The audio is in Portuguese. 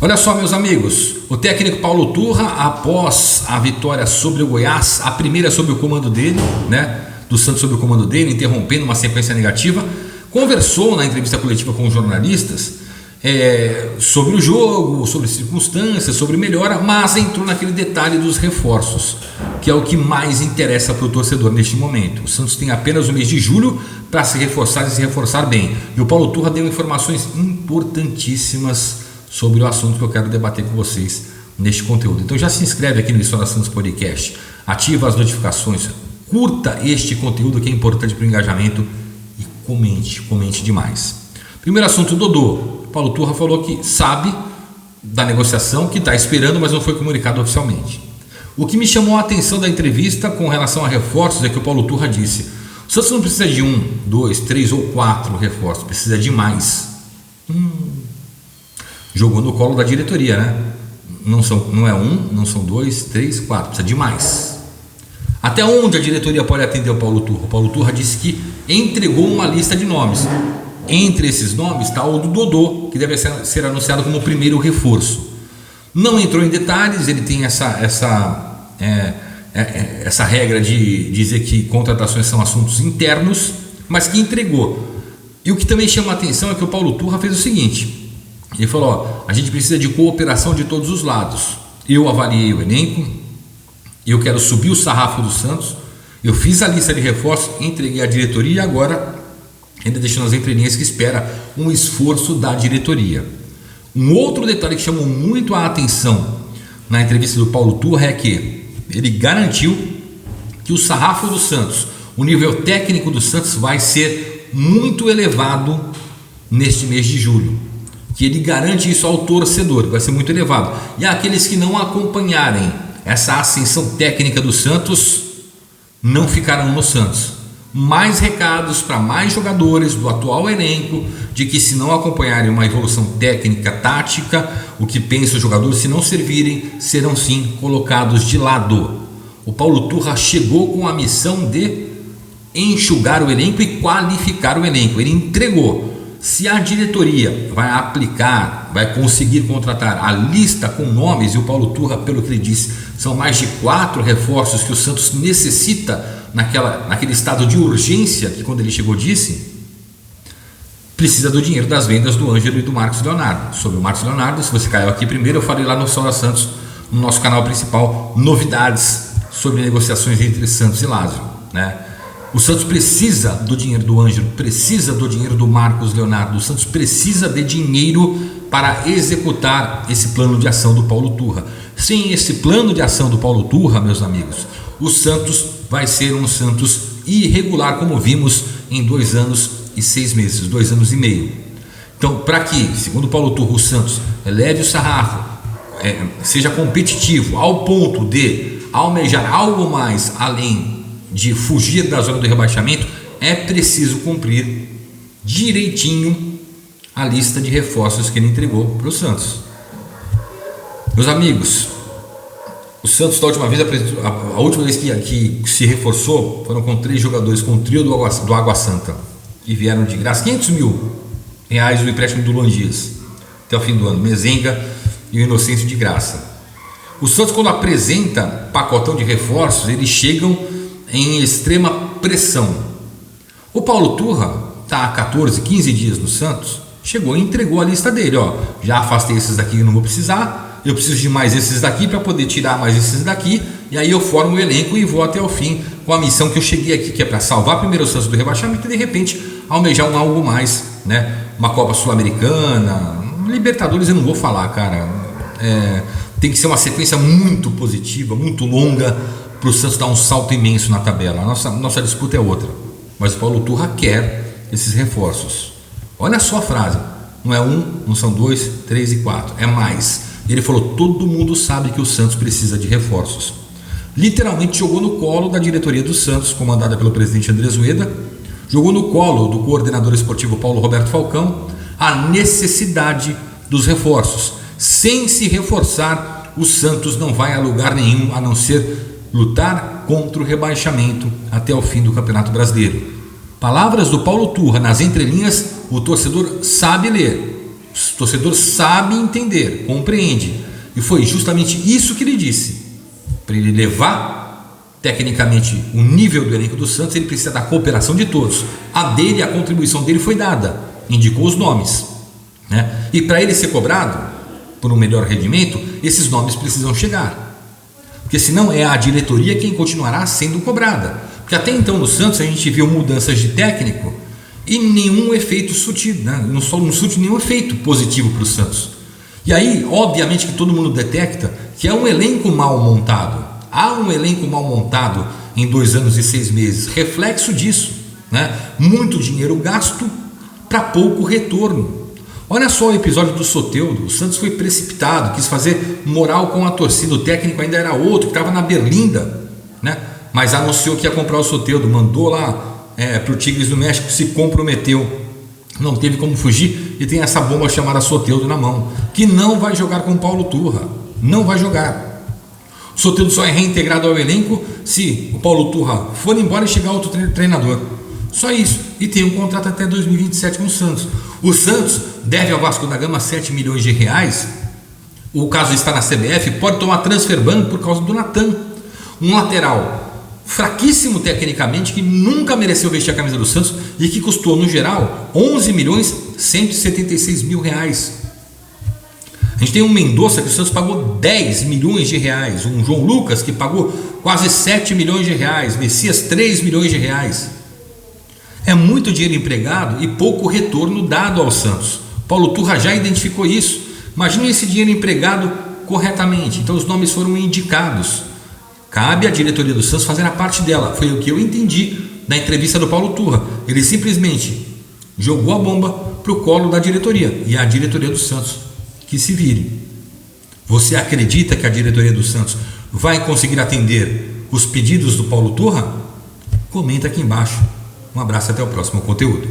Olha só, meus amigos, o técnico Paulo Turra, após a vitória sobre o Goiás, a primeira sob o comando dele, né, do Santos sob o comando dele, interrompendo uma sequência negativa, conversou na entrevista coletiva com os jornalistas sobre o jogo, sobre circunstâncias, sobre melhora, mas entrou naquele detalhe dos reforços, que é o que mais interessa para o torcedor neste momento. O Santos tem apenas o mês de julho para se reforçar e se reforçar bem. E o Paulo Turra deu informações importantíssimas sobre o assunto que eu quero debater com vocês neste conteúdo. Então já se inscreve aqui no História Santos Podcast, ativa as notificações, curta este conteúdo que é importante para o engajamento e comente demais. Primeiro assunto, Dodô. Paulo Turra falou que sabe da negociação, que está esperando, mas não foi comunicado oficialmente. O que me chamou a atenção da entrevista com relação a reforços é que o Paulo Turra disse: o Santos não precisa de 1, 2, 3 ou 4 reforços, precisa de mais. Jogou no colo da diretoria, né? Não é 1, não são 2, 3, 4, precisa de mais. Até onde a diretoria pode atender o Paulo Turra? O Paulo Turra disse que entregou uma lista de nomes. Entre esses nomes está o do Dodô, que deve ser anunciado como o primeiro reforço. Não entrou em detalhes, ele tem essa regra de dizer que contratações são assuntos internos, mas que entregou. E o que também chama a atenção é que o Paulo Turra fez o seguinte: ele falou, a gente precisa de cooperação de todos os lados. Eu avaliei o elenco, eu quero subir o sarrafo do Santos, eu fiz a lista de reforços, entreguei à diretoria e agora ainda deixando as entrelinhas que espera um esforço da diretoria. Um outro detalhe que chamou muito a atenção na entrevista do Paulo Turra é que ele garantiu que o sarrafo do Santos, o nível técnico do Santos vai ser muito elevado neste mês de julho. Que ele garante isso ao torcedor, vai ser muito elevado. E aqueles que não acompanharem essa ascensão técnica do Santos não ficarão no Santos. Mais recados para mais jogadores do atual elenco de que, se não acompanharem uma evolução técnica, tática, o que pensa os jogadores, se não servirem, serão sim colocados de lado. O Paulo Turra chegou com a missão de enxugar o elenco e qualificar o elenco. Ele entregou. Se a diretoria vai aplicar, vai conseguir contratar a lista com nomes, e o Paulo Turra, pelo que ele disse, são mais de 4 reforços que o Santos necessita naquele estado de urgência que, quando ele chegou, disse, precisa do dinheiro das vendas do Ângelo e do Marcos Leonardo. Sobre o Marcos Leonardo, se você caiu aqui primeiro, eu falei lá no História Santos, no nosso canal principal, novidades sobre negociações entre Santos e Lazio, né? O Santos precisa do dinheiro do Ângelo, precisa do dinheiro do Marcos Leonardo. O Santos precisa de dinheiro para executar esse plano de ação do Paulo Turra. Sem esse plano de ação do Paulo Turra, meus amigos, o Santos vai ser um Santos irregular, como vimos em 2 anos e 6 meses, 2 anos e meio. Então, para que, segundo Paulo Turra, o Santos eleve o sarrafo, seja competitivo ao ponto de almejar algo mais além de fugir da zona do rebaixamento, é preciso cumprir direitinho a lista de reforços que ele entregou para o Santos. Meus amigos, o Santos da última vez, a última vez que se reforçou, foram com 3 jogadores, com o trio do Água Santa, que vieram de graça, R$500 mil do empréstimo do Luan Dias até o fim do ano, Mezenga e o Inocêncio de graça. O Santos, quando apresenta pacotão de reforços, eles chegam em extrema pressão. O Paulo Turra está há 14, 15 dias no Santos, chegou e entregou a lista dele, já afastei esses daqui que não vou precisar, eu preciso de mais esses daqui para poder tirar mais esses daqui, e aí eu formo o elenco e vou até o fim com a missão que eu cheguei aqui, que é para salvar primeiro o Santos do rebaixamento e de repente almejar algo mais, né? Uma Copa Sul-Americana, Libertadores eu não vou falar, cara, tem que ser uma sequência muito positiva, muito longa, para o Santos dar um salto imenso na tabela. A nossa disputa é outra, mas o Paulo Turra quer esses reforços. Olha só a frase, não é 1, não são 2, 3 e 4, é mais. Ele falou, todo mundo sabe que o Santos precisa de reforços. Literalmente jogou no colo da diretoria do Santos, comandada pelo presidente Andrés Ueda, jogou no colo do coordenador esportivo Paulo Roberto Falcão a necessidade dos reforços. Sem se reforçar, o Santos não vai a lugar nenhum a não ser lutar contra o rebaixamento até o fim do Campeonato Brasileiro. Palavras do Paulo Turra nas entrelinhas, o torcedor sabe ler. O torcedor sabe entender, compreende. E foi justamente isso que ele disse. Para ele levar tecnicamente o nível do elenco do Santos, ele precisa da cooperação de todos. A contribuição dele foi dada, indicou os nomes, né? E para ele ser cobrado por um melhor rendimento, esses nomes precisam chegar, porque senão é a diretoria quem continuará sendo cobrada. Porque até então no Santos a gente viu mudanças de técnico e nenhum efeito surtido, né? Não surte nenhum efeito positivo para o Santos. E aí, obviamente que todo mundo detecta que é um elenco mal montado. Há um elenco mal montado em 2 anos e 6 meses, reflexo disso, né? Muito dinheiro gasto para pouco retorno. Olha só o episódio do Soteldo. O Santos foi precipitado, quis fazer moral com a torcida, o técnico ainda era outro, que estava na Berlinda, né? Mas anunciou que ia comprar o Soteldo, mandou lá para o Tigres do México, se comprometeu, não teve como fugir e tem essa bomba chamada Soteldo na mão, que não vai jogar com o Paulo Turra, não vai jogar. O Soteldo só é reintegrado ao elenco se o Paulo Turra for embora e chegar outro treinador, só isso. E tem um contrato até 2027 com o Santos. O Santos deve ao Vasco da Gama 7 milhões de reais. O caso está na CBF, pode tomar transfer ban por causa do Natan, um lateral fraquíssimo tecnicamente, que nunca mereceu vestir a camisa do Santos e que custou no geral 11 milhões 176 mil reais. A gente tem um Mendonça que o Santos pagou 10 milhões de reais, um João Lucas que pagou quase 7 milhões de reais, Messias 3 milhões de reais. É muito dinheiro empregado e pouco retorno dado ao Santos. Paulo Turra já identificou isso. Imagine esse dinheiro empregado corretamente. Então os nomes foram indicados. Cabe à diretoria do Santos fazer a parte dela. Foi o que eu entendi na entrevista do Paulo Turra. Ele simplesmente jogou a bomba para o colo da diretoria. E a diretoria do Santos que se vire. Você acredita que a diretoria do Santos vai conseguir atender os pedidos do Paulo Turra? Comenta aqui embaixo. Um abraço e até o próximo conteúdo.